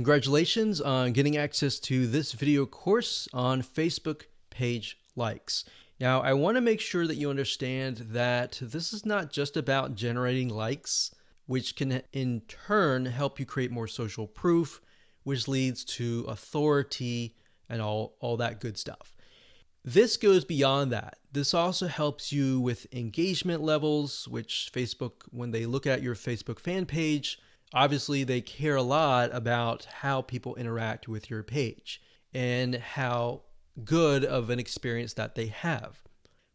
Congratulations on getting access to this video course on Facebook page likes. Now, I want to make sure that you understand that this is not just about generating likes, which can in turn help you create more social proof, which leads to authority and all that good stuff. This goes beyond that. This also helps you with engagement levels, which Facebook, when they look at your Facebook fan page, obviously they care a lot about how people interact with your page and how good of an experience that they have.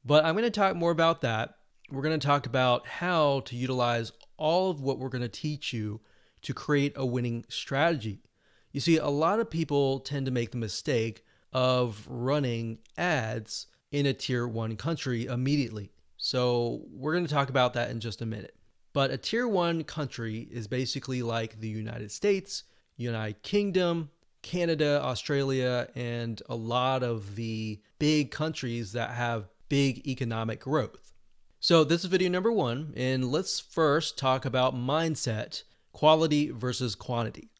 But I'm going to talk more about that. We're going to talk about how to utilize all of what we're going to teach you to create a winning strategy. You see, a lot of people tend to make the mistake of running ads in a tier 1 country immediately. So we're going to talk about that in just a minute. But a tier 1 country is basically like the United States, United Kingdom, Canada, Australia, and a lot of the big countries that have big economic growth. So this is video number 1, and let's first talk about mindset, quality versus quantity.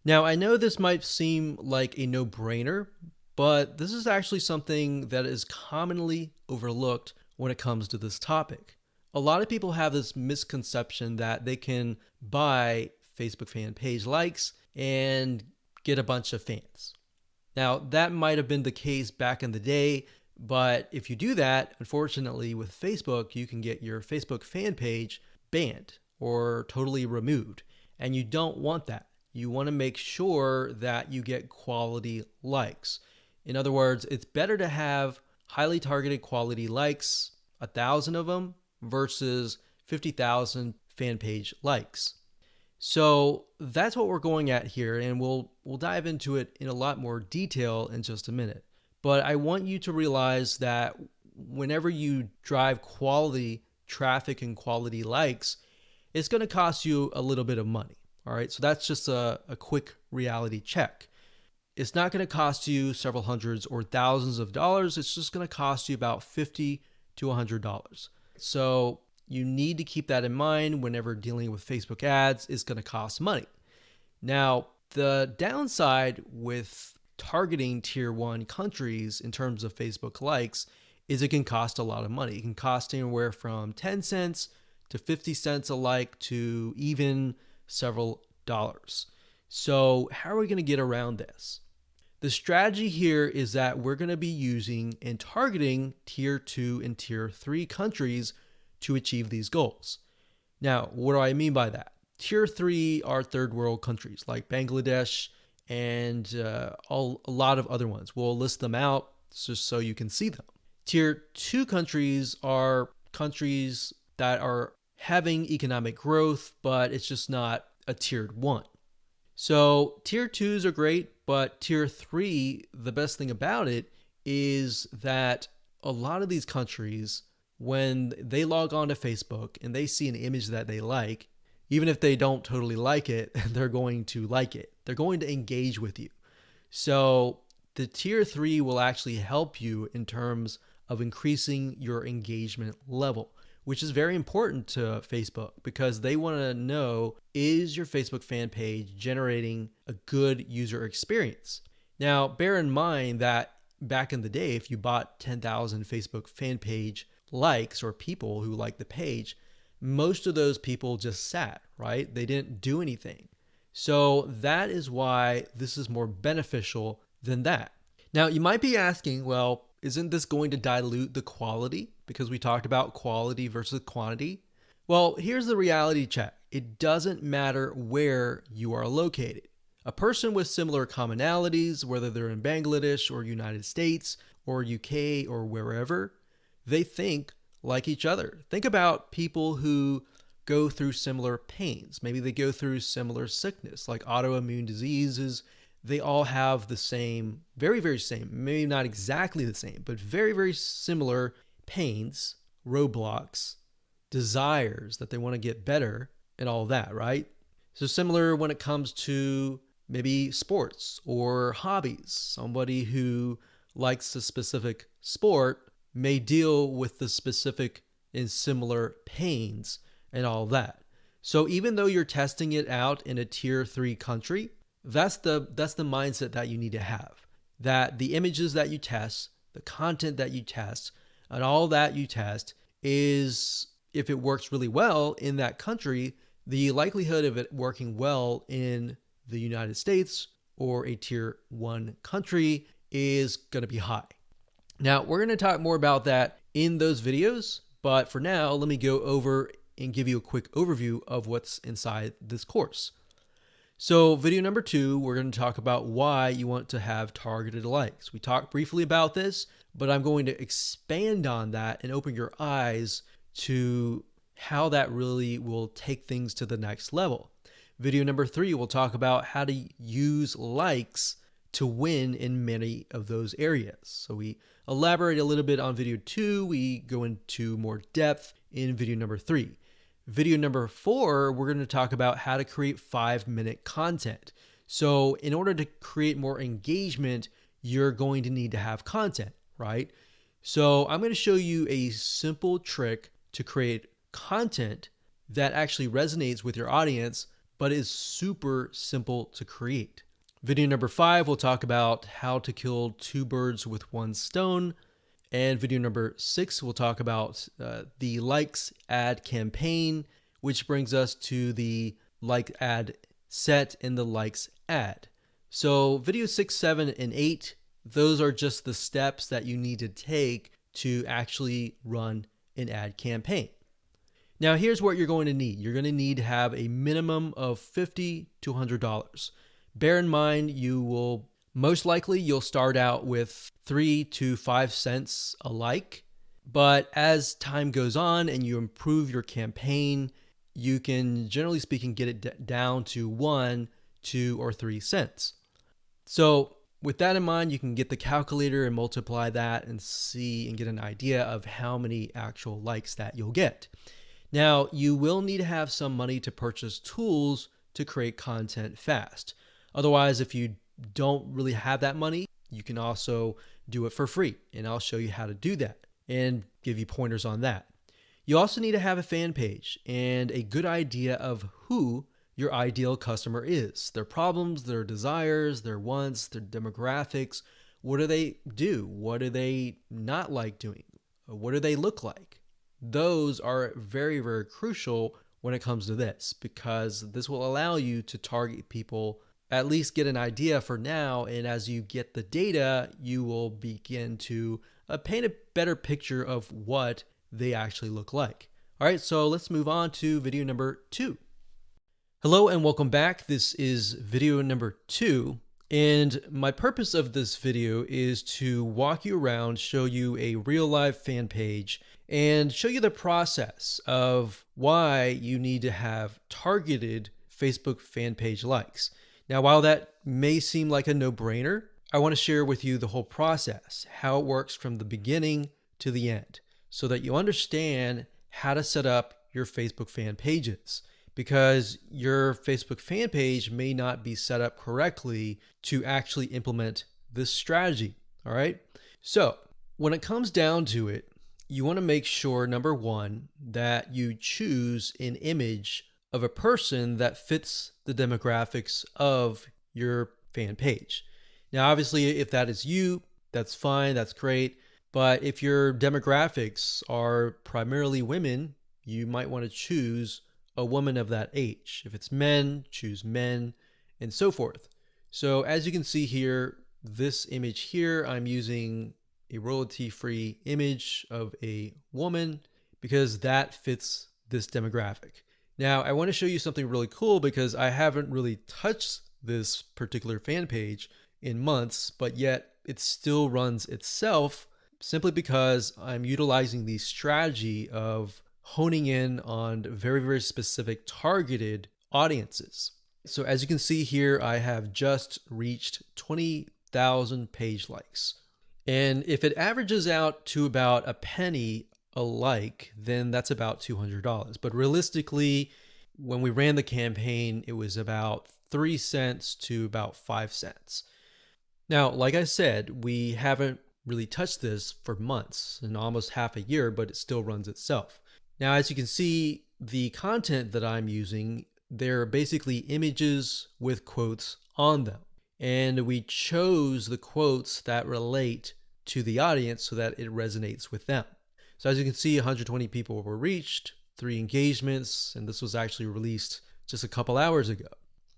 Now, I know this might seem like a no-brainer, but this is actually something that is commonly overlooked when it comes to this topic. A lot of people have this misconception that they can buy Facebook fan page likes and get a bunch of fans. Now, that might have been the case back in the day, but if you do that, unfortunately with Facebook, you can get your Facebook fan page banned or totally removed, and you don't want that. You want to make sure that you get quality likes. In other words, it's better to have highly targeted quality likes, 1,000 of them, versus 50,000 fan page likes. So that's what we're going at here, and we'll dive into it in a lot more detail in just a minute. But I want you to realize that whenever you drive quality traffic and quality likes, it's going to cost you a little bit of money. All right, so that's just a quick reality check. It's not going to cost you several hundreds or thousands of dollars. It's just going to cost you about $50 to $100. So you need to keep that in mind whenever dealing with Facebook ads. It's going to cost money. Now, the downside with targeting tier 1 countries in terms of Facebook likes is it can cost a lot of money. It can cost anywhere from 10 cents to 50 cents a like to even several dollars. So how are we going to get around this? The strategy here is that we're going to be using and targeting tier 2 and tier 3 countries to achieve these goals. Now, what do I mean by that? Tier 3 are third world countries like Bangladesh and a lot of other ones. We'll list them out just so you can see them. Tier 2 countries are countries that are having economic growth, but it's just not a tiered 1. So tier 2s are great, but tier 3, the best thing about it is that a lot of these countries, when they log on to Facebook and they see an image that they like, even if they don't totally like it, they're going to like it. They're going to engage with you. So the tier 3 will actually help you in terms of increasing your engagement level, which is very important to Facebook because they want to know, is your Facebook fan page generating a good user experience? Now, bear in mind that back in the day, if you bought 10,000 Facebook fan page likes or people who liked the page, most of those people just sat, right? They didn't do anything. So that is why this is more beneficial than that. Now, you might be asking, well, isn't this going to dilute the quality? Because we talked about quality versus quantity. Well, here's the reality check. It doesn't matter where you are located. A person with similar commonalities, whether they're in Bangladesh or United States or UK or wherever, they think like each other. Think about people who go through similar pains. Maybe they go through similar sickness, like autoimmune diseases. They all have the same, very, very same, maybe not exactly the same, but very, very similar pains, roadblocks, desires that they want to get better and all that, right? So similar when it comes to maybe sports or hobbies. Somebody who likes a specific sport may deal with the specific and similar pains and all that. So even though you're testing it out in a tier 3 country, That's the mindset that you need to have. That the images that you test, the content that you test, and all that you test is, if it works really well in that country, the likelihood of it working well in the United States or a tier 1 country is going to be high. Now, we're going to talk more about that in those videos, but for now, let me go over and give you a quick overview of what's inside this course. So video number 2, we're going to talk about why you want to have targeted likes. We talked briefly about this, but I'm going to expand on that and open your eyes to how that really will take things to the next level. Video number 3, we'll talk about how to use likes to win in many of those areas. So we elaborate a little bit on video 2. We go into more depth in video number 3. Video number 4, we're going to talk about how to create 5-minute content. So in order to create more engagement, you're going to need to have content, right? So I'm going to show you a simple trick to create content that actually resonates with your audience, but is super simple to create. Video number 5, we'll talk about how to kill 2 birds with 1 stone. And video number 6, we'll talk about the likes ad campaign, which brings us to the like ad set and the likes ad. So video 6, 7, and 8, those are just the steps that you need to take to actually run an ad campaign. Now here's what you're going to need. You're going to need to have a minimum of $50 to $100. Bear in mind, you'll start out with 3 to 5 cents a like, but as time goes on and you improve your campaign, you can, generally speaking, get it down to 1, 2, or 3 cents. So with that in mind, you can get the calculator and multiply that and see and get an idea of how many actual likes that you'll get. Now, you will need to have some money to purchase tools to create content fast. Otherwise, if you don't really have that money, you can also do it for free. And I'll show you how to do that and give you pointers on that. You also need to have a fan page and a good idea of who your ideal customer is, their problems, their desires, their wants, their demographics. What do they do? What do they not like doing? What do they look like? Those are very, very crucial when it comes to this, because this will allow you to target people, at least get an idea for now. And as you get the data, you will begin to paint a better picture of what they actually look like. All right, so let's move on to video number 2. Hello and welcome back. This is video number 2. And my purpose of this video is to walk you around, show you a real life fan page, and show you the process of why you need to have targeted Facebook fan page likes. Now, while that may seem like a no-brainer, I want to share with you the whole process, how it works from the beginning to the end, so that you understand how to set up your Facebook fan pages, because your Facebook fan page may not be set up correctly to actually implement this strategy. All right. So when it comes down to it, you want to make sure, number 1, that you choose an image of a person that fits the demographics of your fan page. Now, obviously, if that is you, that's fine, that's great. But if your demographics are primarily women, you might want to choose a woman of that age. If it's men, choose men, and so forth. So as you can see here, this image here, I'm using a royalty-free image of a woman because that fits this demographic. Now, I want to show you something really cool because I haven't really touched this particular fan page in months, but yet it still runs itself simply because I'm utilizing the strategy of honing in on very, very specific targeted audiences. So as you can see here, I have just reached 20,000 page likes. And if it averages out to about a penny a like, then that's about $200. But realistically, when we ran the campaign, it was about 3 cents to about 5 cents. Now, like I said, we haven't really touched this for months and almost half a year, but it still runs itself. Now, as you can see, the content that I'm using, they're basically images with quotes on them. And we chose the quotes that relate to the audience so that it resonates with them. So as you can see, 120 people were reached, 3 engagements, and this was actually released just a couple hours ago.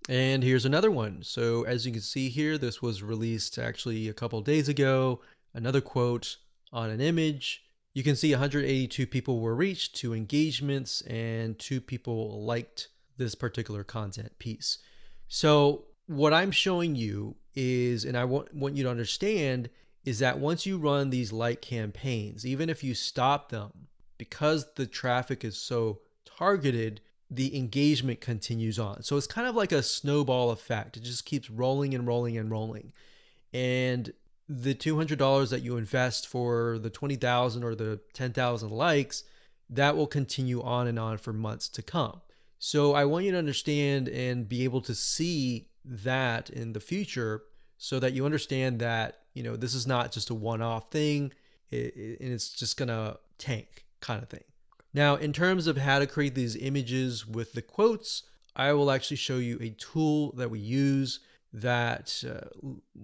And here's another one. So as you can see here, this was released actually a couple days ago. Another quote on an image. You can see 182 people were reached, 2 engagements, and 2 people liked this particular content piece. So what I'm showing you is, and I want you to understand, is that once you run these like campaigns, even if you stop them, because the traffic is so targeted, the engagement continues on. So it's kind of like a snowball effect. It just keeps rolling and rolling and rolling. And the $200 that you invest for the 20,000 or the 10,000 likes, that will continue on and on for months to come. So I want you to understand and be able to see that in the future so that you understand that, this is not just a one-off thing and it's just gonna tank kind of thing. Now, in terms of how to create these images with the quotes, I will actually show you a tool that we use that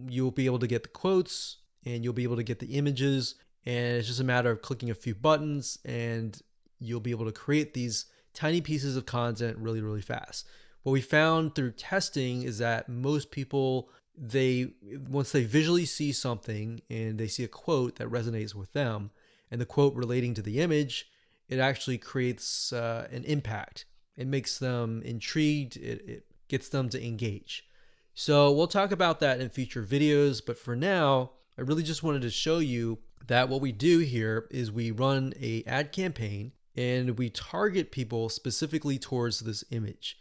you'll be able to get the quotes and you'll be able to get the images, and it's just a matter of clicking a few buttons and you'll be able to create these tiny pieces of content really, really fast. What we found through testing is that most people, once they visually see something and they see a quote that resonates with them and the quote relating to the image, it actually creates an impact. It makes them intrigued. It gets them to engage. So we'll talk about that in future videos, but for now, I really just wanted to show you that what we do here is we run an ad campaign and we target people specifically towards this image.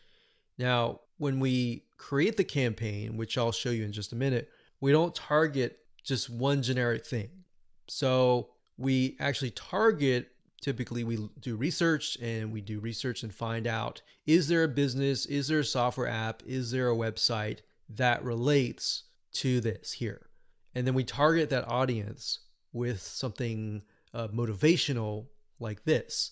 Now, when we create the campaign, which I'll show you in just a minute, we don't target just one generic thing. So we actually target, typically we do research and find out, is there a business, is there a software app, is there a website that relates to this here? And then we target that audience with something motivational like this.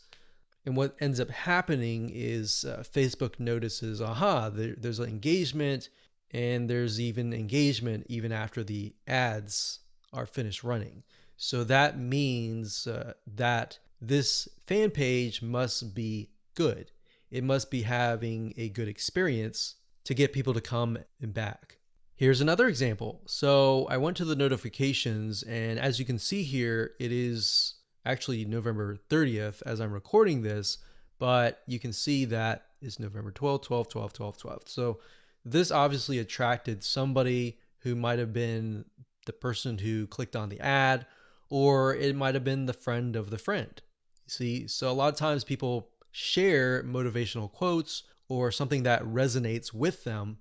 And what ends up happening is Facebook notices, there's an engagement, and there's even engagement even after the ads are finished running. So that means that this fan page must be good. It must be having a good experience to get people to come and back. Here's another example. So I went to the notifications, and as you can see here, it is actually November 30th as I'm recording this, but you can see that it's November 12th, 12th, 12th, 12th, 12th. So this obviously attracted somebody who might have been the person who clicked on the ad, or it might have been the friend of the friend. See, so a lot of times people share motivational quotes or something that resonates with them,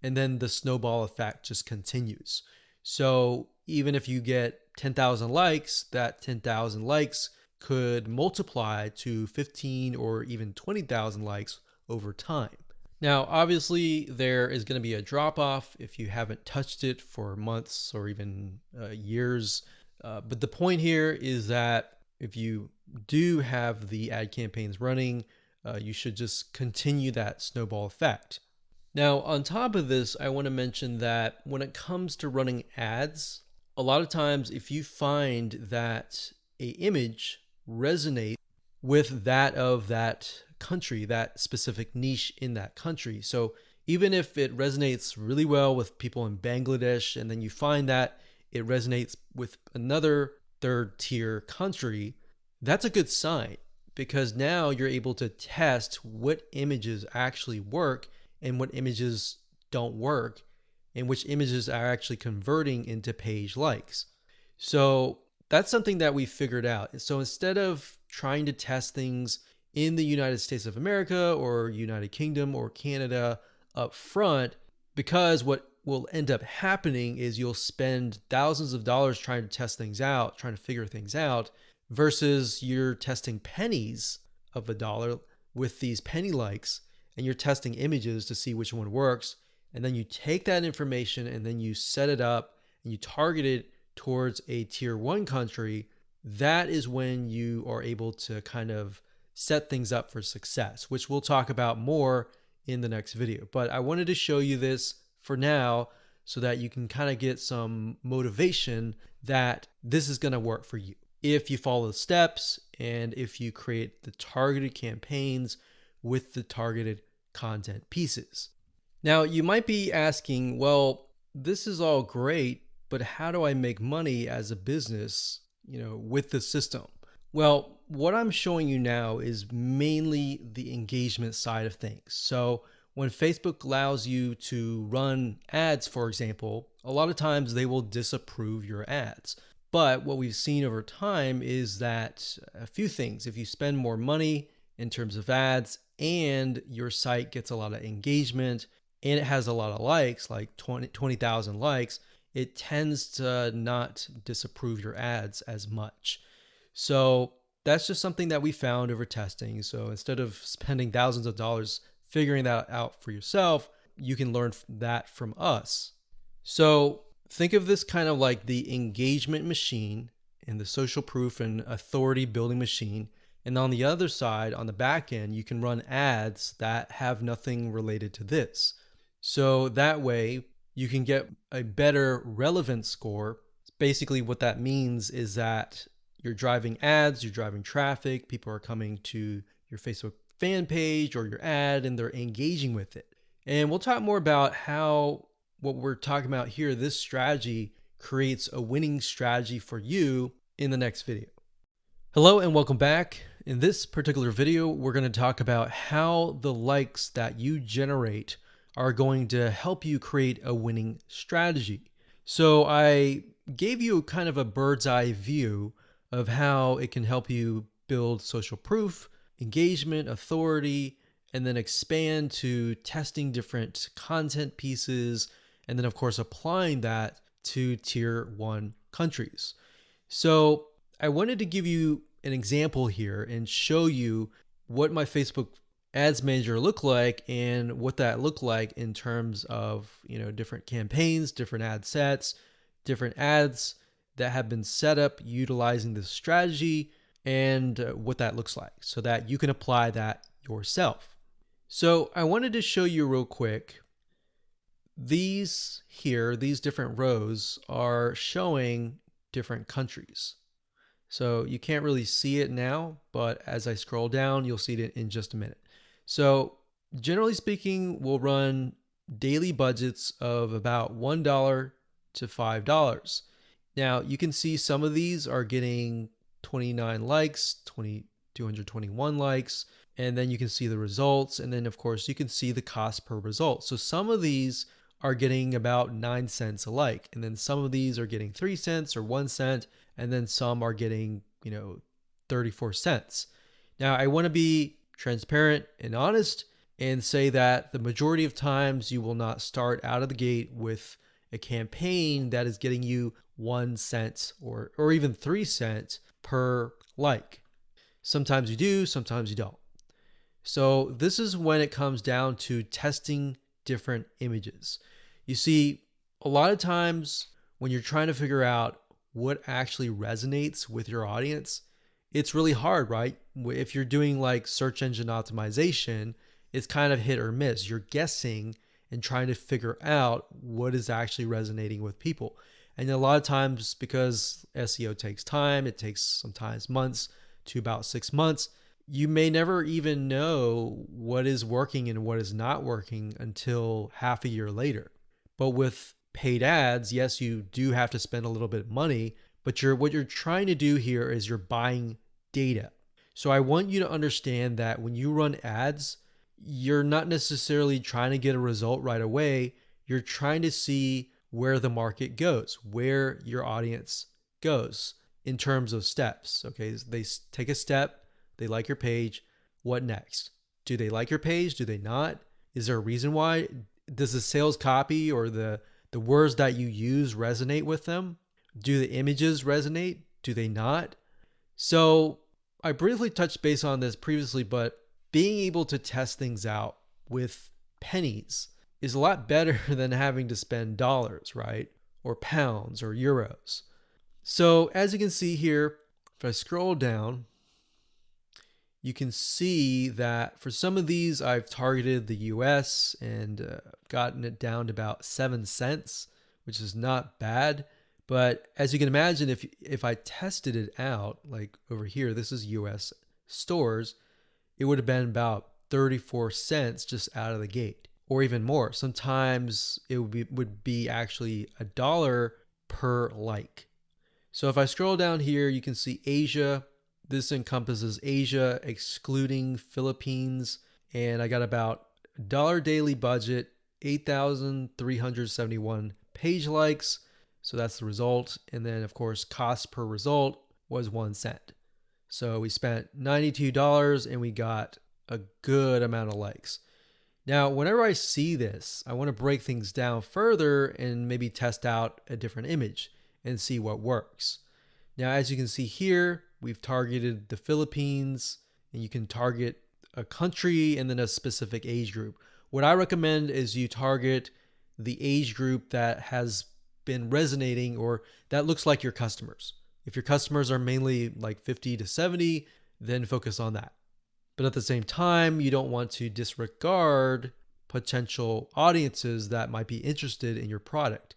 and then the snowball effect just continues. So even if you get 10,000 likes, that 10,000 likes could multiply to 15 or even 20,000 likes over time. Now, obviously, there is going to be a drop off if you haven't touched it for months or even years. But the point here is that if you do have the ad campaigns running, you should just continue that snowball effect. Now, on top of this, I want to mention that when it comes to running ads, a lot of times if you find that an image resonates with that of that country, that specific niche in that country. So even if it resonates really well with people in Bangladesh, and then you find that it resonates with another third tier country, that's a good sign, because now you're able to test what images actually work and what images don't work, and which images are actually converting into page likes. So that's something that we figured out. So instead of trying to test things in the United States of America or United Kingdom or Canada up front, because what will end up happening is you'll spend thousands of dollars trying to test things out, trying to figure things out, versus you're testing pennies of a dollar with these penny likes, and you're testing images to see which one works. And then you take that information and then you set it up and you target it towards a tier 1 country. That is when you are able to kind of set things up for success, which we'll talk about more in the next video. But I wanted to show you this for now so that you can kind of get some motivation that this is going to work for you if you follow the steps and if you create the targeted campaigns with the targeted content pieces. Now, you might be asking, well, this is all great, but how do I make money as a business, with the system? Well, what I'm showing you now is mainly the engagement side of things. So when Facebook allows you to run ads, for example, a lot of times they will disapprove your ads. But what we've seen over time is that a few things, if you spend more money in terms of ads and your site gets a lot of engagement and it has a lot of likes, like 20,000 likes, it tends to not disapprove your ads as much. So that's just something that we found over testing. So instead of spending thousands of dollars figuring that out for yourself, you can learn that from us. So think of this kind of like the engagement machine and the social proof and authority building machine. And on the other side, on the back end, you can run ads that have nothing related to this. So that way you can get a better relevance score. Basically what that means is that you're driving ads, you're driving traffic, people are coming to your Facebook fan page or your ad and they're engaging with it. And we'll talk more about how what we're talking about here, this strategy creates a winning strategy for you in the next video. Hello and welcome back. In this particular video, we're going to talk about how the likes that you generate are going to help you create a winning strategy. So I gave you kind of a bird's eye view of how it can help you build social proof, engagement, authority, and then expand to testing different content pieces, and then of course applying that to tier 1 countries. So I wanted to give you an example here and show you what my Facebook Ads Manager looked like and what that looked like in terms of different campaigns, different ad sets, different ads that have been set up utilizing this strategy, and what that looks like so that you can apply that yourself. So I wanted to show you real quick. These different rows are showing different countries. So you can't really see it now, but as I scroll down, you'll see it in just a minute. So generally speaking, we'll run daily budgets of about $1 to $5. Now you can see some of these are getting 29 likes, 221 likes, and then you can see the results. And then of course you can see the cost per result. So some of these are getting about 9 cents a like. And then some of these are getting 3 cents or 1 cent. And then some are getting, 34 cents. Now I want to be transparent and honest and say that the majority of times you will not start out of the gate with a campaign that is getting you 1 cent or even 3 cents per like. Sometimes you do, sometimes you don't. So this is when it comes down to testing different images. You see, a lot of times when you're trying to figure out what actually resonates with your audience, it's really hard, right? If you're doing like search engine optimization, it's kind of hit or miss. You're guessing and trying to figure out what is actually resonating with people. And a lot of times, because SEO takes time, it takes sometimes months to about 6 months, you may never even know what is working and what is not working until half a year later. But with paid ads, yes, you do have to spend a little bit of money, but what you're trying to do here is you're buying data. So I want you to understand that when you run ads, you're not necessarily trying to get a result right away. You're trying to see where the market goes, where your audience goes in terms of steps. Okay, they take a step, they like your page. What next? Do they like your page? Do they not? Is there a reason why? Does the sales copy or the words that you use resonate with them? Do the images resonate? Do they not? So I briefly touched base on this previously, but being able to test things out with pennies is a lot better than having to spend dollars, right? Or pounds or euros. So as you can see here, if I scroll down, you can see that for some of these, I've targeted the US and gotten it down to about 7 cents, which is not bad. But as you can imagine, if I tested it out, like over here, this is US stores, it would have been about 34 cents just out of the gate, or even more. Sometimes it would be actually $1 per like. So if I scroll down here, you can see Asia. This encompasses Asia, excluding Philippines. And I got about $1 daily budget, 8,371 page likes. So that's the result. And then, of course, cost per result was 1 cent. So we spent $92 and we got a good amount of likes. Now, whenever I see this, I want to break things down further and maybe test out a different image and see what works. Now, as you can see here, we've targeted the Philippines, and you can target a country and then a specific age group. What I recommend is you target the age group that has been resonating or that looks like your customers. If your customers are mainly like 50 to 70, then focus on that. But at the same time, you don't want to disregard potential audiences that might be interested in your product.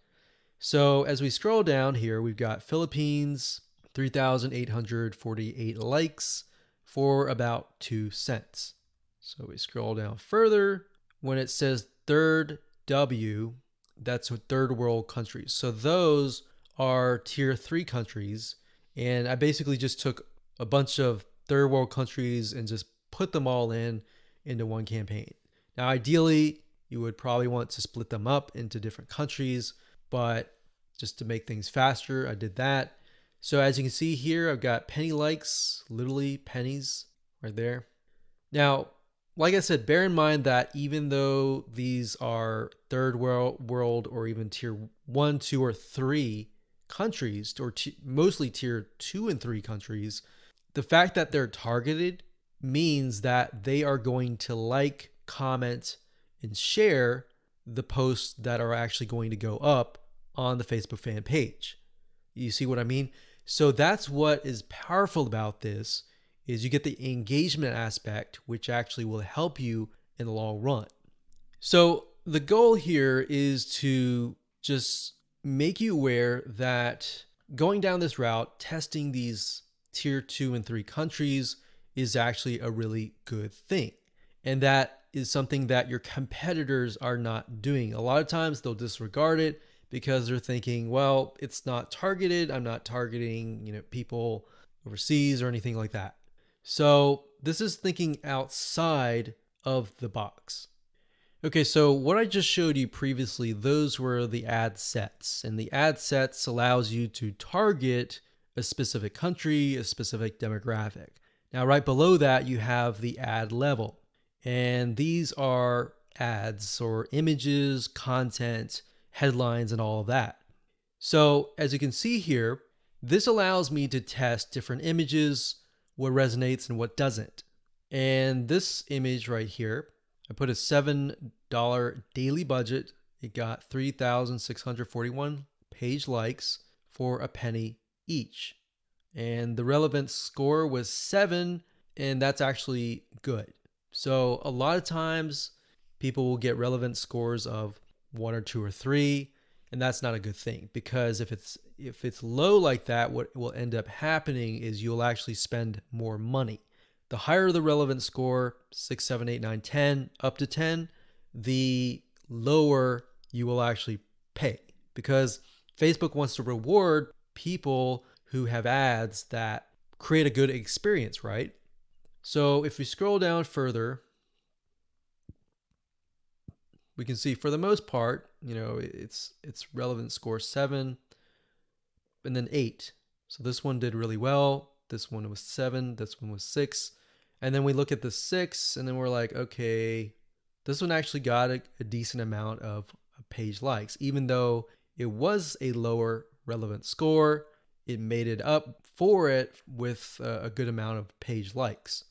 So as we scroll down here, we've got Philippines, 3,848 likes for about 2 cents. So we scroll down further. When it says third W, that's third world countries. So those are tier 3 countries. And I basically just took a bunch of third world countries and just put them all into one campaign. Now, ideally, you would probably want to split them up into different countries, but just to make things faster, I did that. So as you can see here, I've got penny likes, literally pennies right there. Now, like I said, bear in mind that even though these are third world or even tier 1, 2, or 3 countries, or mostly tier 2 and 3 countries, the fact that they're targeted means that they are going to like, comment, and share the posts that are actually going to go up on the Facebook fan page. You see what I mean? So that's what is powerful about this is you get the engagement aspect, which actually will help you in the long run. So the goal here is to just make you aware that going down this route, testing these tier 2 and 3 countries is actually a really good thing. And that is something that your competitors are not doing. A lot of times they'll disregard it because they're thinking, well, it's not targeted. I'm not targeting, people overseas or anything like that. So this is thinking outside of the box. Okay, so what I just showed you previously, those were the ad sets. And the ad sets allows you to target a specific country, a specific demographic. Now, right below that, you have the ad level. And these are ads or images, content, headlines, and all of that. So as you can see here, this allows me to test different images, what resonates and what doesn't. And this image right here, I put a $7 daily budget. It got 3,641 page likes for a penny each. And the relevance score was 7, and that's actually good. So a lot of times people will get relevance scores of 1 or 2 or 3, and that's not a good thing, because if it's low like that, what will end up happening is you'll actually spend more money. The higher the relevance score, 6, 7, 8, 9, 10, up to 10, the lower you will actually pay, because Facebook wants to reward people who have ads that create a good experience, right? So if we scroll down further, we can see for the most part, it's relevance score 7 and then 8. So this one did really well. This one was 7. This one was 6. And then we look at the 6 and then we're like, okay, this one actually got a decent amount of page likes. Even though it was a lower relevant score, it made it up for it with a good amount of page likes.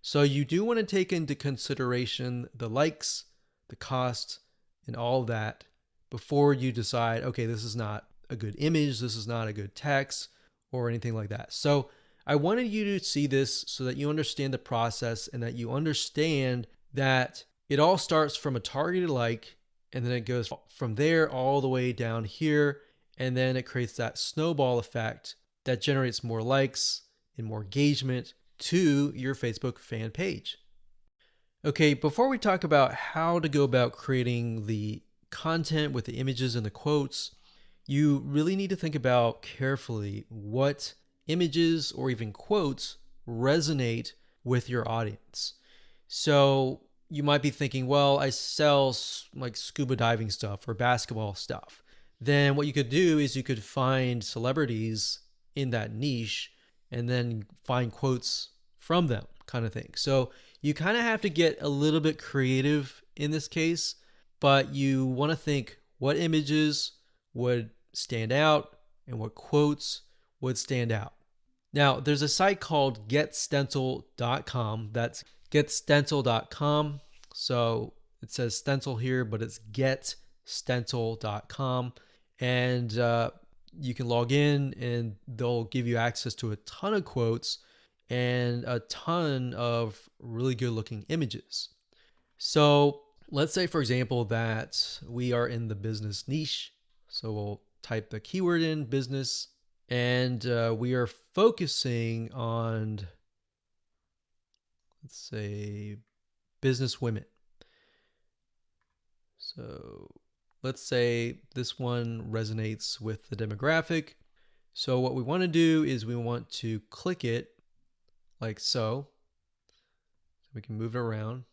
So you do want to take into consideration the likes, the cost, and all of that before you decide, okay, this is not a good image, this is not a good text, or anything like that. So I wanted you to see this so that you understand the process and that you understand that it all starts from a targeted like, and then it goes from there all the way down here. And then it creates that snowball effect that generates more likes and more engagement to your Facebook fan page. Okay, before we talk about how to go about creating the content with the images and the quotes, you really need to think about carefully what images or even quotes resonate with your audience. So you might be thinking, well, I sell like scuba diving stuff or basketball stuff. Then what you could do is you could find celebrities in that niche and then find quotes from them, kind of thing. So you kind of have to get a little bit creative in this case, but you want to think what images would stand out and what quotes would stand out. Now, there's a site called getstencil.com. That's getstencil.com. So it says stencil here, but it's getstencil.com. And you can log in and they'll give you access to a ton of quotes and a ton of really good looking images. So let's say, for example, that we are in the business niche. So we'll type the keyword in business, and we are focusing on, let's say, business women. So let's say this one resonates with the demographic. So what we want to do is we want to click it like so. We can move it around.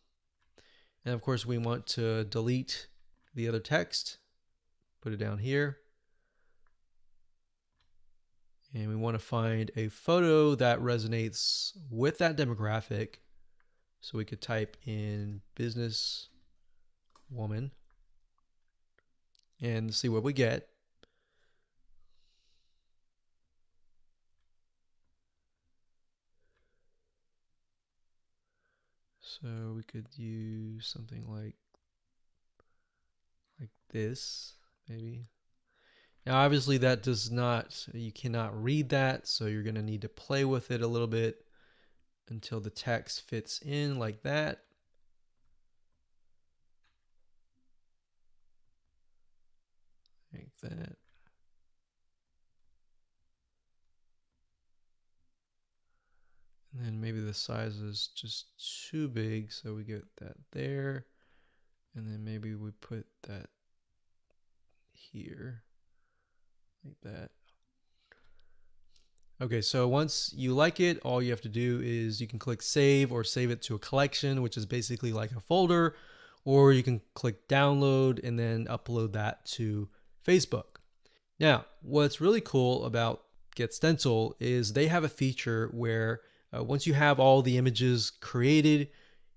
And of course, we want to delete the other text, put it down here. And we want to find a photo that resonates with that demographic. So we could type in business woman and see what we get. So we could use something like this, maybe. Now, obviously that does not, you cannot read that. So you're going to need to play with it a little bit until the text fits in like that. Like that. And then maybe the size is just too big, so we get that there. And then maybe we put that here, like that. Okay, so once you like it, all you have to do is you can click save or save it to a collection, which is basically like a folder, or you can click download and then upload that to Facebook. Now, what's really cool about GetStencil is they have a feature where once you have all the images created,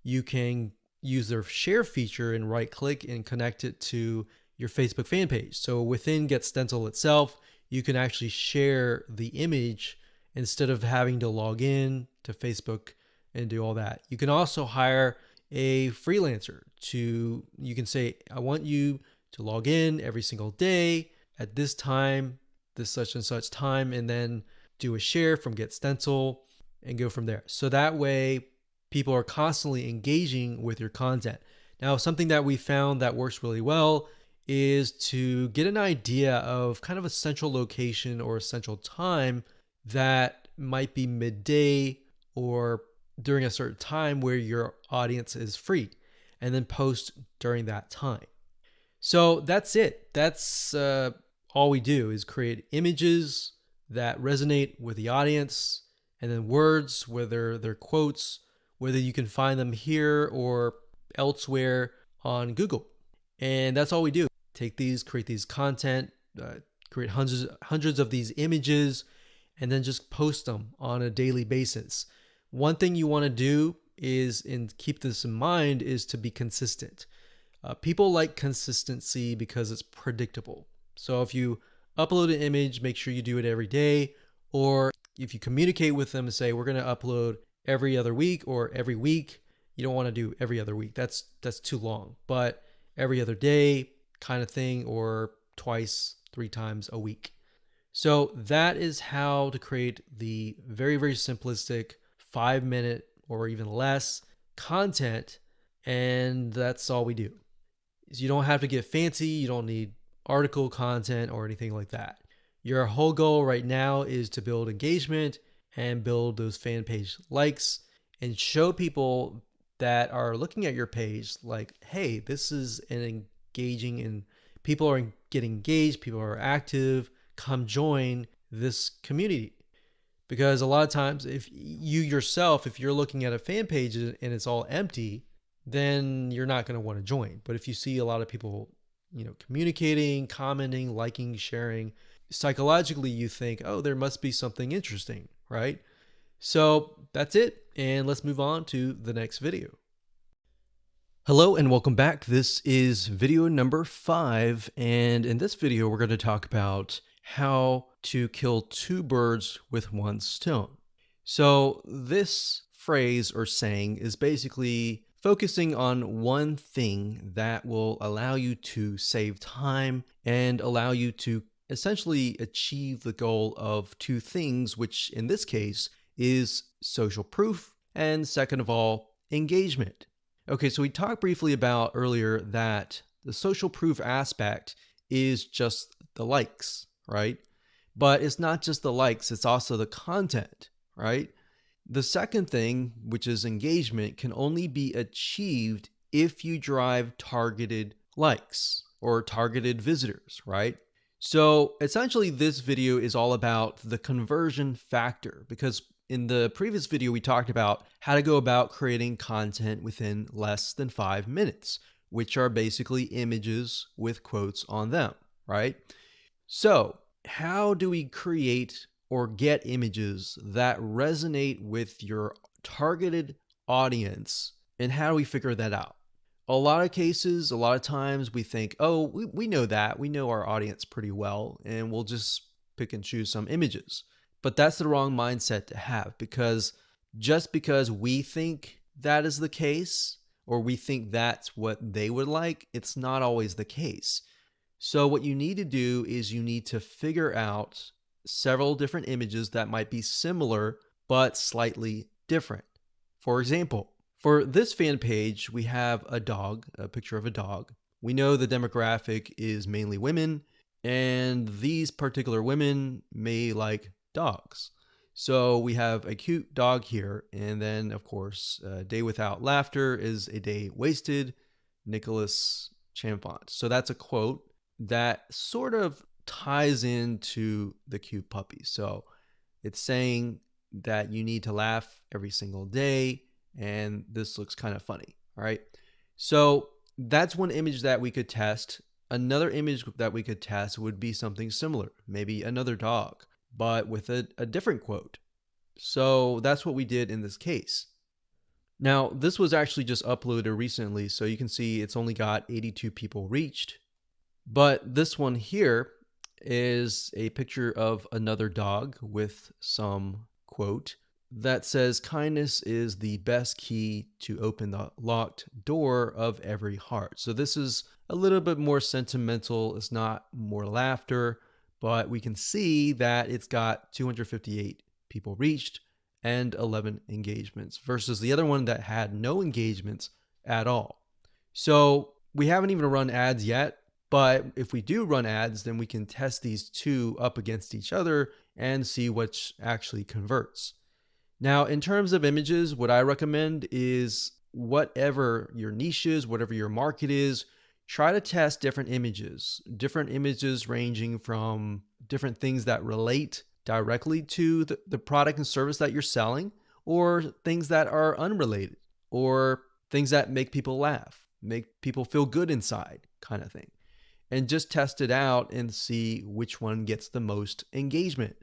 you can use their share feature and right click and connect it to your Facebook fan page. So within GetStencil itself, you can actually share the image instead of having to log in to Facebook and do all that. You can also hire a freelancer you can say, I want you to log in every single day at this time, this such and such time, and then do a share from GetStencil and go from there. So that way people are constantly engaging with your content. Now, something that we found that works really well is to get an idea of kind of a central location or a central time that might be midday or during a certain time where your audience is free, and then post during that time. So that's it. That's all we do is create images that resonate with the audience, and then words, whether they're quotes, whether you can find them here or elsewhere on Google. And that's all we do. Take these, create these content, create hundreds of these images, and then just post them on a daily basis. One thing you want to do is, and keep this in mind, is to be consistent. People like consistency because it's predictable. So if you upload an image, make sure you do it every day. Or if you communicate with them and say, we're going to upload every other week or every week, you don't want to do every other week. That's too long. But every other day kind of thing, or twice, 3 times a week. So that is how to create the very, very simplistic 5 minute or even less content. And that's all we do. So you don't have to get fancy. You don't need article content or anything like that. Your whole goal right now is to build engagement and build those fan page likes and show people that are looking at your page like, hey, this is an engaging and people are getting engaged, people are active, come join this community. Because a lot of times if you yourself, if you're looking at a fan page and it's all empty, then you're not going to want to join. But if you see a lot of people, communicating, commenting, liking, sharing, psychologically you think, oh, there must be something interesting, right? So that's it. And let's move on to the next video. Hello and welcome back. This is video number 5. And in this video, we're going to talk about how to kill 2 birds with 1 stone. So this phrase or saying is basically focusing on one thing that will allow you to save time and allow you to essentially achieve the goal of 2 things, which in this case is social proof and, second of all, engagement. Okay, so we talked briefly about earlier that the social proof aspect is just the likes, right? But it's not just the likes, it's also the content, right? The second thing, which is engagement, can only be achieved if you drive targeted likes or targeted visitors, right? So essentially this video is all about the conversion factor, because in the previous video, we talked about how to go about creating content within less than 5 minutes, which are basically images with quotes on them, right? So how do we create or get images that resonate with your targeted audience, and how do we figure that out? A lot of cases, a lot of times we think, oh, we know that. We know our audience pretty well, and we'll just pick and choose some images. But that's the wrong mindset to have, because just because we think that is the case, or we think that's what they would like, it's not always the case. So what you need to do is you need to figure out several different images that might be similar, but slightly different. For example, for this fan page, we have a dog, a picture of a dog. We know the demographic is mainly women, and these particular women may like dogs. So we have a cute dog here, and then of course, a day without laughter is a day wasted, Nicholas Chamfont. So that's a quote that sort of ties into the cute puppy. So it's saying that you need to laugh every single day, and this looks kind of funny, all right? So that's one image that we could test. Another image that we could test would be something similar, maybe another dog, but with a different quote. So that's what we did in this case. Now, this was actually just uploaded recently, so you can see it's only got 82 people reached. But this one here is a picture of another dog with some quote that says, kindness is the best key to open the locked door of every heart. So this is a little bit more sentimental. It's not more laughter, but we can see that it's got 258 people reached and 11 engagements versus the other one that had no engagements at all. So we haven't even run ads yet, but if we do run ads, then we can test these 2 up against each other and see which actually converts. Now, in terms of images, what I recommend is whatever your niche is, whatever your market is, try to test different images ranging from different things that relate directly to the product and service that you're selling, or things that are unrelated, or things that make people laugh, make people feel good inside kind of thing. And just test it out and see which one gets the most engagement.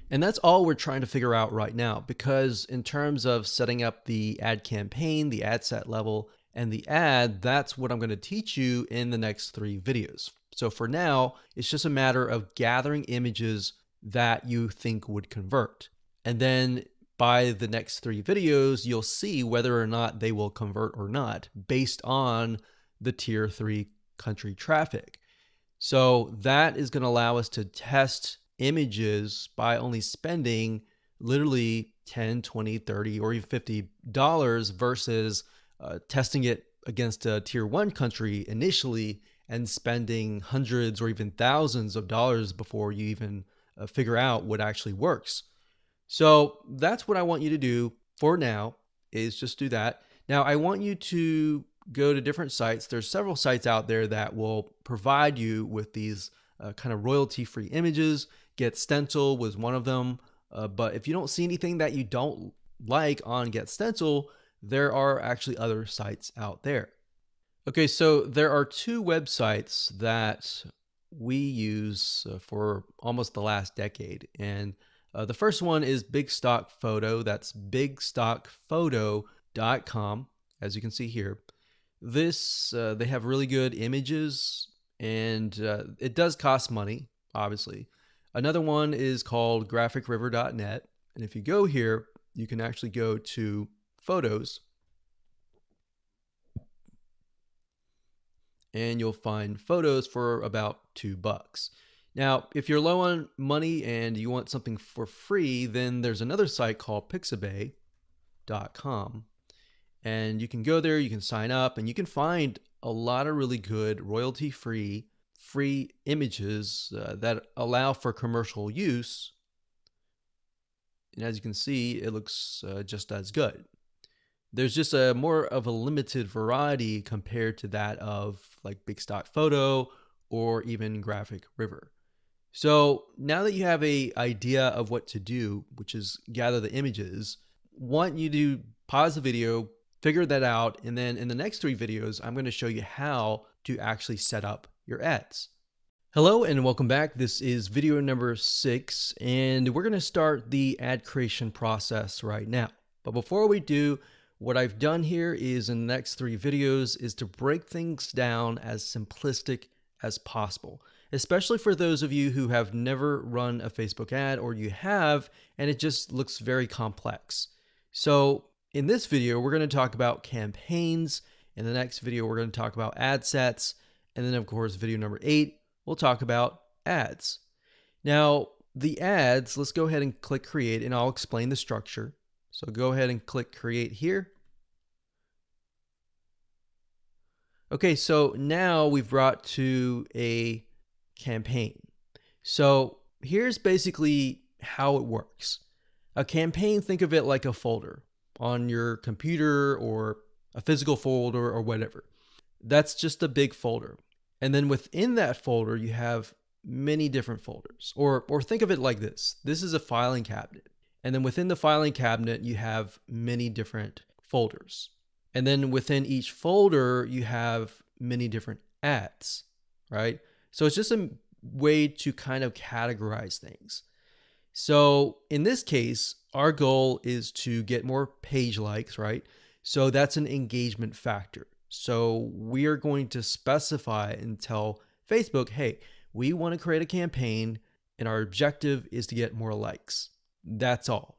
And that's all we're trying to figure out right now, because in terms of setting up the ad campaign, the ad set level, and the ad, that's what I'm going to teach you in the next 3 videos. So for now, it's just a matter of gathering images that you think would convert. And then by the next 3 videos, you'll see whether or not they will convert or not based on the tier 3 country traffic. So that is going to allow us to test images by only spending literally 10, 20, 30, or even $50 versus testing it against a tier one country initially and spending hundreds or even thousands of dollars before you even figure out what actually works. So that's what I want you to do for now, is just do that. Now I want you to go to different sites. There's several sites out there that will provide you with these kind of royalty-free images. Get Stencil was one of them. But if you don't see anything that you don't like on Get Stencil, there are actually other sites out there. Okay, so there are two websites that we use for almost the last decade. And the first one is Big Stock Photo. That's bigstockphoto.com, as you can see here. This, they have really good images, and it does cost money, obviously. Another one is called graphicriver.net. And if you go here, you can actually go to Photos, and you'll find photos for about $2. Now, if you're low on money and you want something for free, then there's another site called pixabay.com. And you can go there, you can sign up, and you can find a lot of really good royalty-free images that allow for commercial use. And as you can see, it looks just as good. There's just a more of a limited variety compared to that of like Big Stock Photo or even Graphic River. So now that you have an idea of what to do, which is gather the images, want you to pause the video, figure that out, and then in the next 3 videos, I'm going to show you how to actually set up your ads. Hello and welcome back. This is video number 6, and we're going to start the ad creation process right now. But before we do, what I've done here is in the next 3 videos is to break things down as simplistic as possible, especially for those of you who have never run a Facebook ad, or you have and it just looks very complex. So in this video, we're going to talk about campaigns. In the next video, we're going to talk about ad sets. And then of course, video number 8, we'll talk about ads. Now the ads, let's go ahead and click create, and I'll explain the structure. So go ahead and click create here. Okay, so now we've brought to a campaign. So here's basically how it works. A campaign, think of it like a folder on your computer or a physical folder or whatever. That's just a big folder. And then within that folder, you have many different folders. Or think of it like this. This is a filing cabinet. And then within the filing cabinet, you have many different folders. And then within each folder, you have many different ads, right? So it's just a way to kind of categorize things. So in this case, our goal is to get more page likes, right? So that's an engagement factor. So we are going to specify and tell Facebook, hey, we want to create a campaign and our objective is to get more likes. That's all.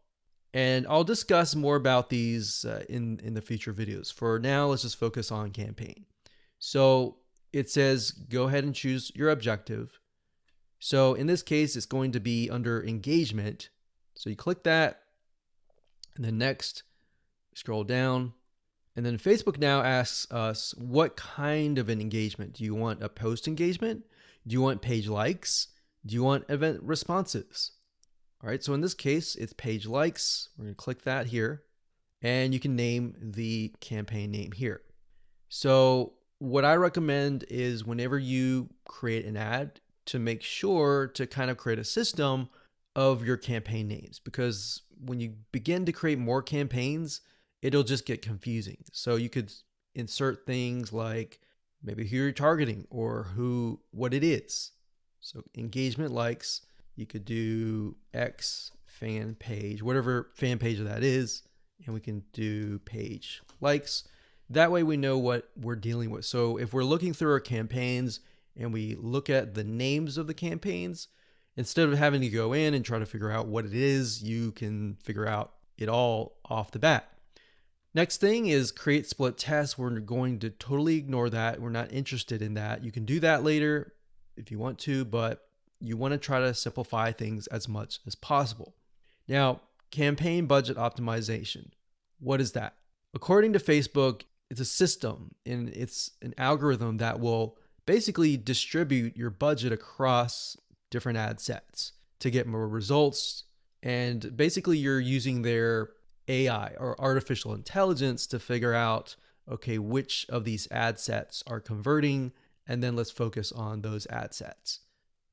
And I'll discuss more about these in the future videos. For now, let's just focus on campaign. So it says, go ahead and choose your objective. So in this case, it's going to be under engagement. So you click that, and then next, scroll down. And then Facebook now asks us, what kind of an engagement? Do you want a post engagement? Do you want page likes? Do you want event responses? All right, so in this case, it's page likes. We're going to click that here, and you can name the campaign name here. So what I recommend is whenever you create an ad, to make sure to kind of create a system of your campaign names, because when you begin to create more campaigns, it'll just get confusing. So you could insert things like maybe who you're targeting or what it is. So engagement likes. You could do X fan page, whatever fan page that is, and we can do page likes. That way we know what we're dealing with. So if we're looking through our campaigns and we look at the names of the campaigns, instead of having to go in and try to figure out what it is, you can figure out it all off the bat. Next thing is create split tests. We're going to totally ignore that. We're not interested in that. You can do that later if you want to, but you want to try to simplify things as much as possible. Now, campaign budget optimization. What is that? According to Facebook, it's a system and it's an algorithm that will basically distribute your budget across different ad sets to get more results. And basically, you're using their AI or artificial intelligence to figure out, okay, which of these ad sets are converting, and then let's focus on those ad sets.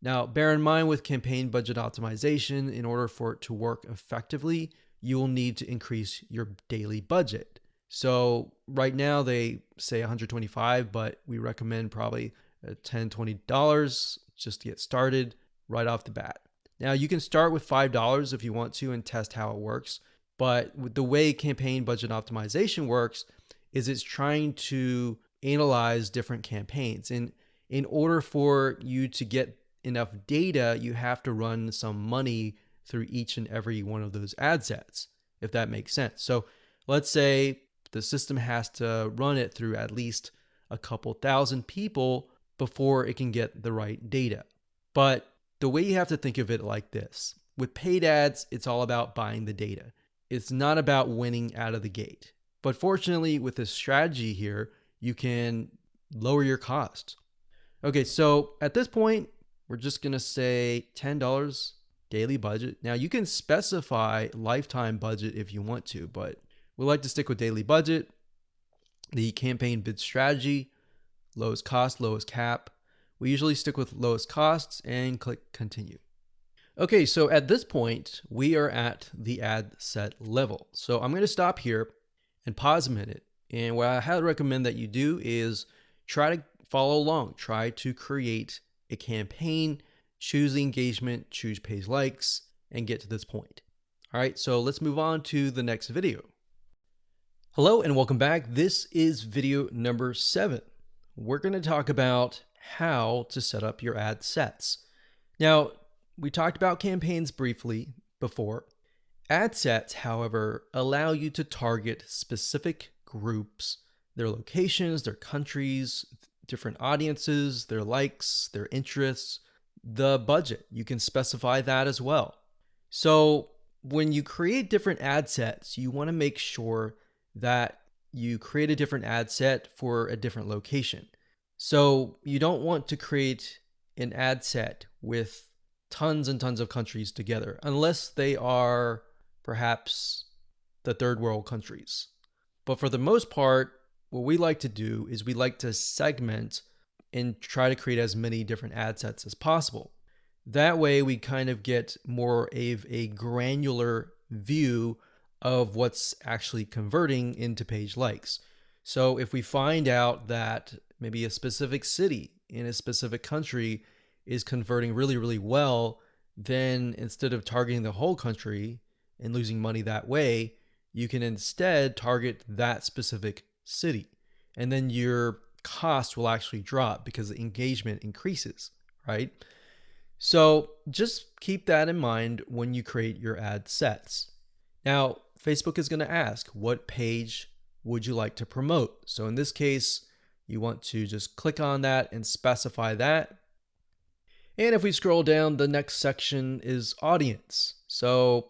Now, bear in mind with campaign budget optimization, in order for it to work effectively, you will need to increase your daily budget. So right now they say 125, but we recommend probably $10, $20 just to get started right off the bat. Now you can start with $5 if you want to and test how it works. But with the way campaign budget optimization works is it's trying to analyze different campaigns. And in order for you to get enough data, you have to run some money through each and every one of those ad sets, if that makes sense. So let's say the system has to run it through at least a couple thousand people before it can get the right data. But the way you have to think of it like this, with paid ads, it's all about buying the data. It's not about winning out of the gate. But fortunately, with this strategy here, you can lower your costs. Okay, so at this point, we're just going to say $10 daily budget. Now, you can specify lifetime budget if you want to, but we like to stick with daily budget. The campaign bid strategy, lowest cost, lowest cap. We usually stick with lowest costs and click continue. Okay, so at this point, we are at the ad set level. So I'm going to stop here and pause a minute. And what I highly recommend that you do is try to follow along. Try to create a campaign, choose the engagement, choose page likes, and get to this point. All right, so let's move on to the next video. Hello and welcome back. This is video number 7. We're going to talk about how to set up your ad sets. Now, we talked about campaigns briefly before. Ad sets, however, allow you to target specific groups, their locations, their countries, different audiences, their likes, their interests, the budget. You can specify that as well. So when you create different ad sets, you want to make sure that you create a different ad set for a different location. So you don't want to create an ad set with tons and tons of countries together, unless they are perhaps the third world countries. But for the most part, what we like to do is we like to segment and try to create as many different ad sets as possible. That way we kind of get more of a granular view of what's actually converting into page likes. So if we find out that maybe a specific city in a specific country is converting really, really well, then instead of targeting the whole country and losing money that way, you can instead target that specific city. And then your cost will actually drop because the engagement increases, right? So just keep that in mind when you create your ad sets. Now, Facebook is going to ask, what page would you like to promote? So in this case, you want to just click on that and specify that. And if we scroll down, the next section is audience. So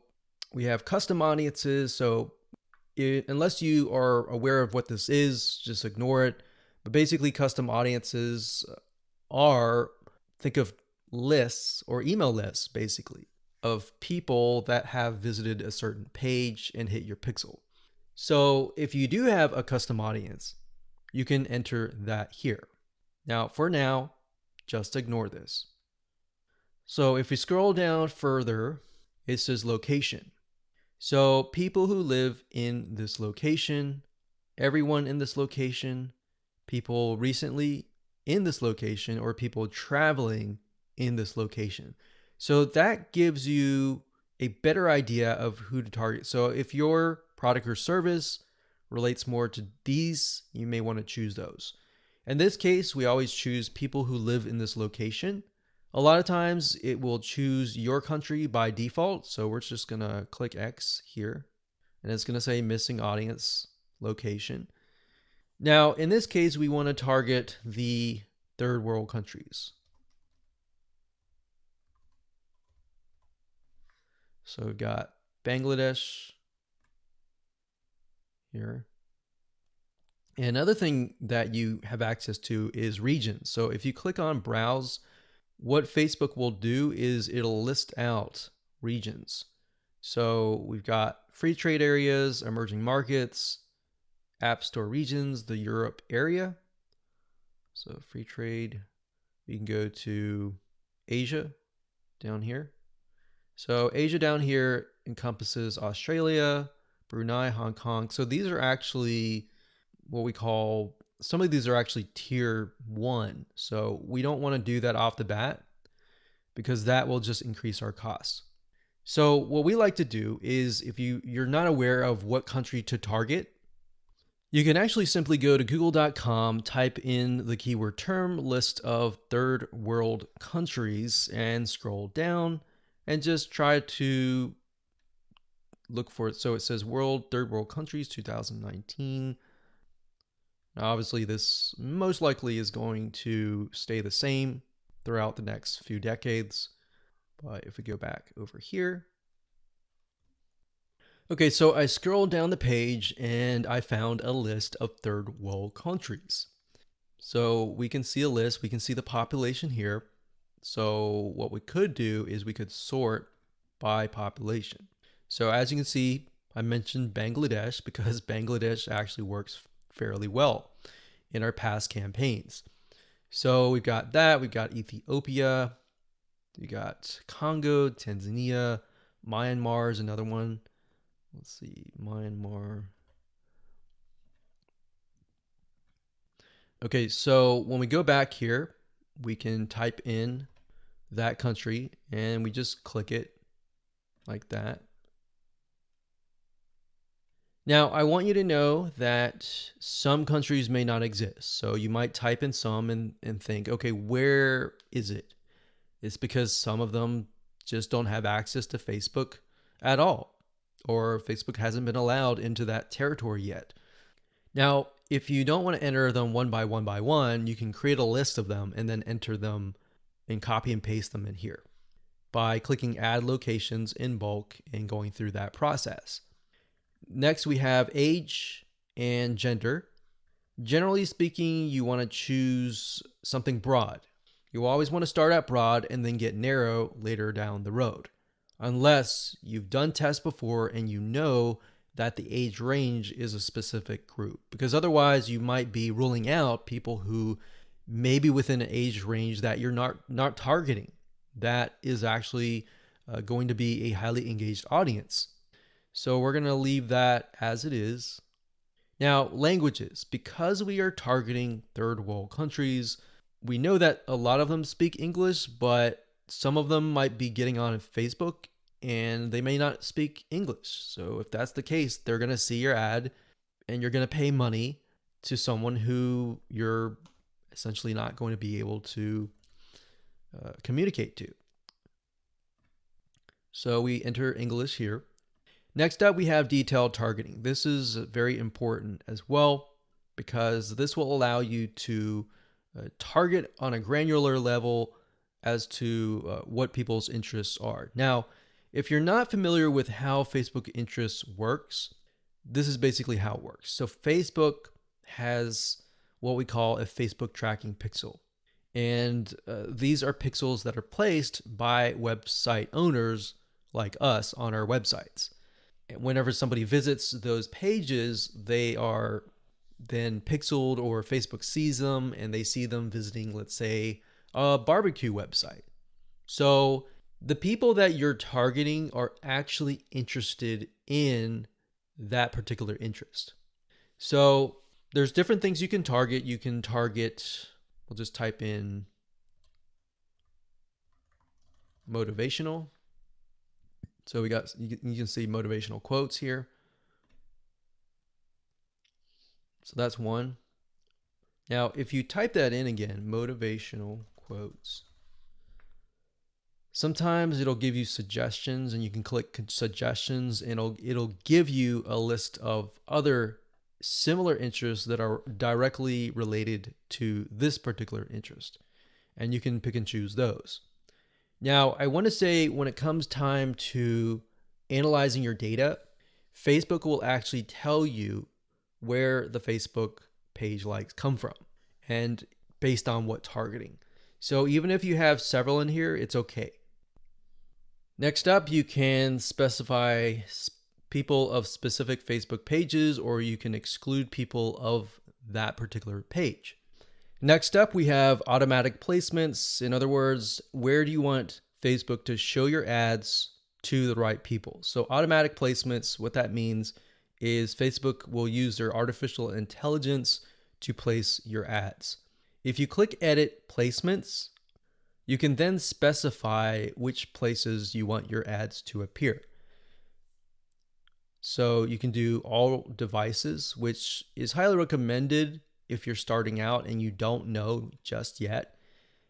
we have custom audiences. So unless you are aware of what this is, just ignore it. But basically custom audiences are, think of lists or email lists basically of people that have visited a certain page and hit your pixel. So if you do have a custom audience, you can enter that here. Now, for now, just ignore this. So if we scroll down further, it says location. So people who live in this location, everyone in this location, people recently in this location, or people traveling in this location. So that gives you a better idea of who to target. So if your product or service relates more to these, you may want to choose those. In this case, we always choose people who live in this location. A lot of times it will choose your country by default. So we're just going to click X here and it's going to say missing audience location. Now, in this case, we want to target the third world countries. So we've got Bangladesh here. And another thing that you have access to is regions. So if you click on browse, what Facebook will do is it'll list out regions. So we've got free trade areas, emerging markets, app store regions, the Europe area. So free trade, you can go to Asia down here. So Asia down here encompasses Australia, Brunei, Hong Kong. So these are actually what we call, some of these are actually tier 1. So we don't want to do that off the bat because that will just increase our costs. So what we like to do is, if you're not aware of what country to target, you can actually simply go to google.com, type in the keyword term, list of third world countries, and scroll down and just try to look for it. So it says third world countries 2019. Now obviously this most likely is going to stay the same throughout the next few decades. But if we go back over here. Okay, so I scrolled down the page and I found a list of third world countries. So we can see a list, we can see the population here. So what we could do is we could sort by population. So as you can see, I mentioned Bangladesh because Bangladesh actually works fairly well in our past campaigns. So we've got that, we've got Ethiopia, we got Congo, Tanzania, Myanmar is another one. Let's see, Myanmar. Okay, so when we go back here, we can type in that country and we just click it like that. Now, I want you to know that some countries may not exist. So you might type in some and think, okay, where is it? It's because some of them just don't have access to Facebook at all, or Facebook hasn't been allowed into that territory yet. Now, if you don't want to enter them one by one, you can create a list of them and then enter them and copy and paste them in here by clicking add locations in bulk and going through that process. Next, we have age and gender. Generally speaking, you want to choose something broad. You always want to start at broad and then get narrow later down the road, unless you've done tests before and you know that the age range is a specific group, because otherwise you might be ruling out people who may be within an age range that you're not targeting. That is actually going to be a highly engaged audience. So we're going to leave that as it is. Now, languages. Because we are targeting third world countries, we know that a lot of them speak English, but some of them might be getting on Facebook and they may not speak English. So if that's the case, they're going to see your ad and you're going to pay money to someone who you're essentially not going to be able to communicate to. So we enter English here. Next up, we have detailed targeting. This is very important as well because this will allow you to target on a granular level as to what people's interests are. Now, if you're not familiar with how Facebook interests works, this is basically how it works. So Facebook has what we call a Facebook tracking pixel. And these are pixels that are placed by website owners like us on our websites. Whenever somebody visits those pages, they are then pixeled, or Facebook sees them and they see them visiting, let's say, a barbecue website. So the people that you're targeting are actually interested in that particular interest. So there's different things you can target. You can target, we'll just type in motivational. So we got, you can see motivational quotes here. So that's one. Now, if you type that in again, motivational quotes, sometimes it'll give you suggestions and you can click suggestions and it'll give you a list of other similar interests that are directly related to this particular interest. And you can pick and choose those. Now, I want to say when it comes time to analyzing your data, Facebook will actually tell you where the Facebook page likes come from and based on what targeting. So even if you have several in here, it's okay. Next up, you can specify people of specific Facebook pages, or you can exclude people of that particular page. Next up, we have automatic placements. In other words, where do you want Facebook to show your ads to the right people? So automatic placements, what that means is Facebook will use their artificial intelligence to place your ads. If you click edit placements, you can then specify which places you want your ads to appear. So you can do all devices, which is highly recommended if you're starting out and you don't know just yet.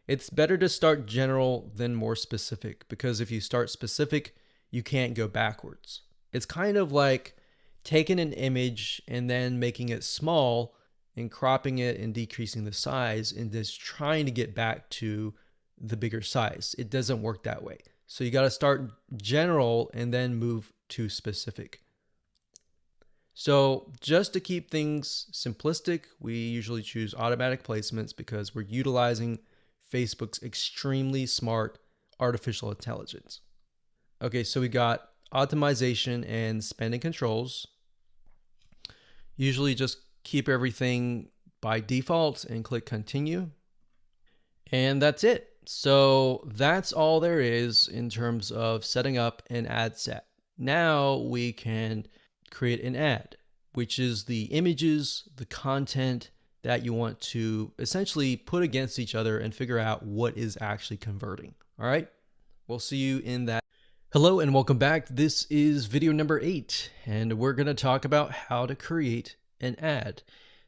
It's better to start general than more specific, because if you start specific, you can't go backwards. It's kind of like taking an image and then making it small and cropping it and decreasing the size and just trying to get back to the bigger size. It doesn't work that way. So you got to start general and then move to specific. So just to keep things simplistic, we usually choose automatic placements because we're utilizing Facebook's extremely smart artificial intelligence. Okay, so we got optimization and spending controls. Usually just keep everything by default and click continue. And that's it. So that's all there is in terms of setting up an ad set. Now we can create an ad, which is the images, the content that you want to essentially put against each other and figure out what is actually converting. All right, we'll see you in that. Hello and welcome back. This is video number 8, and we're going to talk about how to create an ad.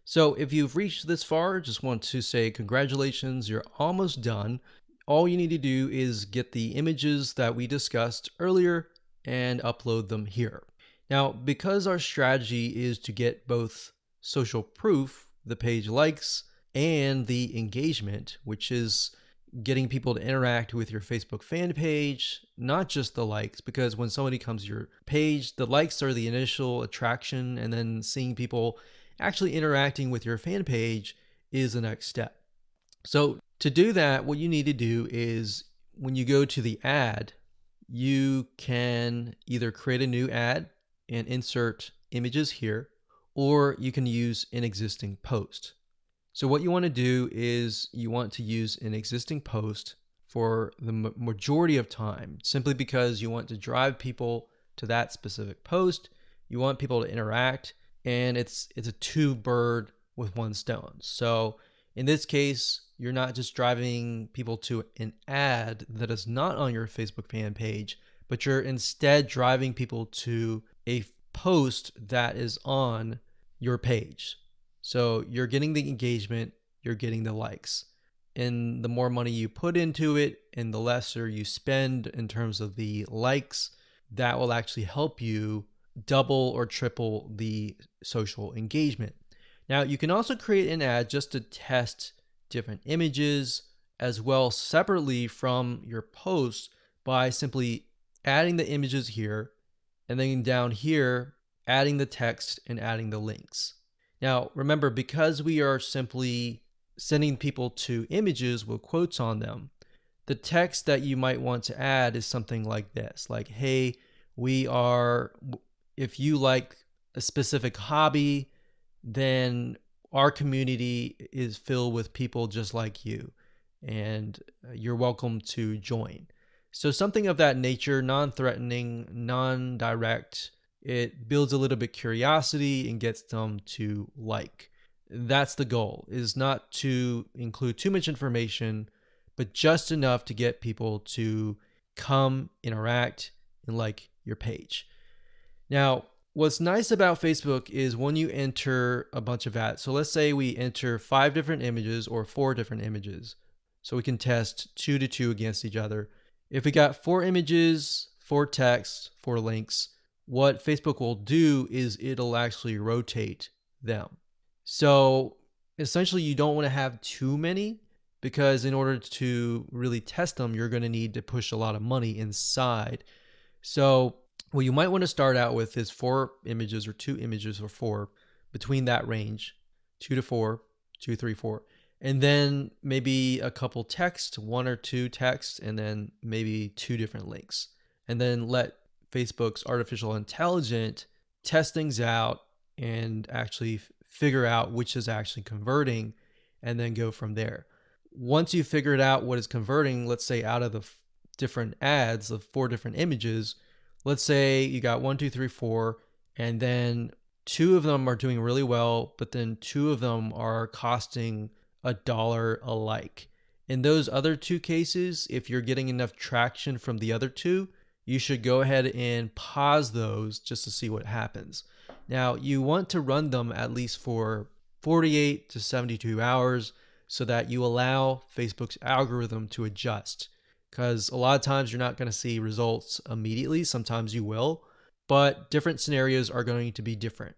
So if you've reached this far, just want to say congratulations, you're almost done. All you need to do is get the images that we discussed earlier and upload them here. Now, because our strategy is to get both social proof, the page likes, and the engagement, which is getting people to interact with your Facebook fan page, not just the likes, because when somebody comes to your page, the likes are the initial attraction, and then seeing people actually interacting with your fan page is the next step. So to do that, what you need to do is when you go to the ad, you can either create a new ad and insert images here, or you can use an existing post. So what you want to do is you want to use an existing post for the majority of time, simply because you want to drive people to that specific post. You want people to interact, and it's a two bird with one stone. So in this case, you're not just driving people to an ad that is not on your Facebook fan page, but you're instead driving people to a post that is on your page. So you're getting the engagement, you're getting the likes. And the more money you put into it and the lesser you spend in terms of the likes, that will actually help you double or triple the social engagement. Now, you can also create an ad just to test different images as well separately from your post by simply adding the images here and then down here, adding the text and adding the links. Now, remember, because we are simply sending people to images with quotes on them, the text that you might want to add is something like this, like, hey, if you like a specific hobby, then our community is filled with people just like you, and you're welcome to join. So something of that nature, non-threatening, non-direct. It builds a little bit curiosity and gets them to like. That's the goal, is not to include too much information, but just enough to get people to come, interact, and like your page. Now, what's nice about Facebook is when you enter a bunch of ads. So let's say we enter 5 different images or 4 different images. So we can test 2 to 2 against each other. If we got 4 images, 4 text, 4 links, what Facebook will do is it'll actually rotate them. So essentially you don't want to have too many, because in order to really test them, you're going to need to push a lot of money inside. So what you might want to start out with is 4 images or 2 images or 4, between that range, 2 to 4, 2, 3, 4. And then maybe a couple text, 1 or 2 text, and then maybe 2 different links. And then let Facebook's artificial intelligence test things out and actually figure out which is actually converting, and then go from there. Once you figured out what is converting, let's say out of the different ads of 4 different images, let's say you got 1, 2, 3, 4, and then 2 of them are doing really well, but then 2 of them are costing $1 a like. In those other 2 cases, if you're getting enough traction from the other 2, you should go ahead and pause those just to see what happens. Now, you want to run them at least for 48 to 72 hours so that you allow Facebook's algorithm to adjust. Because a lot of times you're not going to see results immediately. Sometimes you will, but different scenarios are going to be different.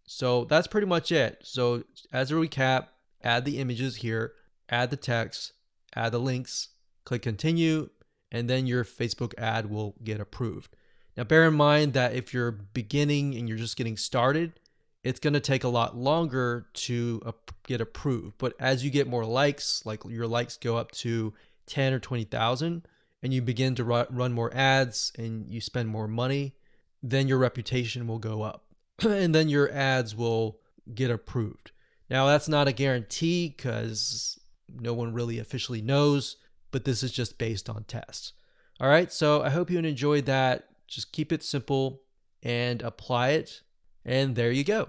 So that's pretty much it. So as a recap, add the images here, add the text, add the links, click continue, and then your Facebook ad will get approved. Now, bear in mind that if you're beginning and you're just getting started, it's going to take a lot longer to get approved. But as you get more likes, like your likes go up to 10 or 20,000, and you begin to run more ads and you spend more money, then your reputation will go up and then your ads will get approved. Now, that's not a guarantee because no one really officially knows, but this is just based on tests. All right, so I hope you enjoyed that. Just keep it simple and apply it, and there you go.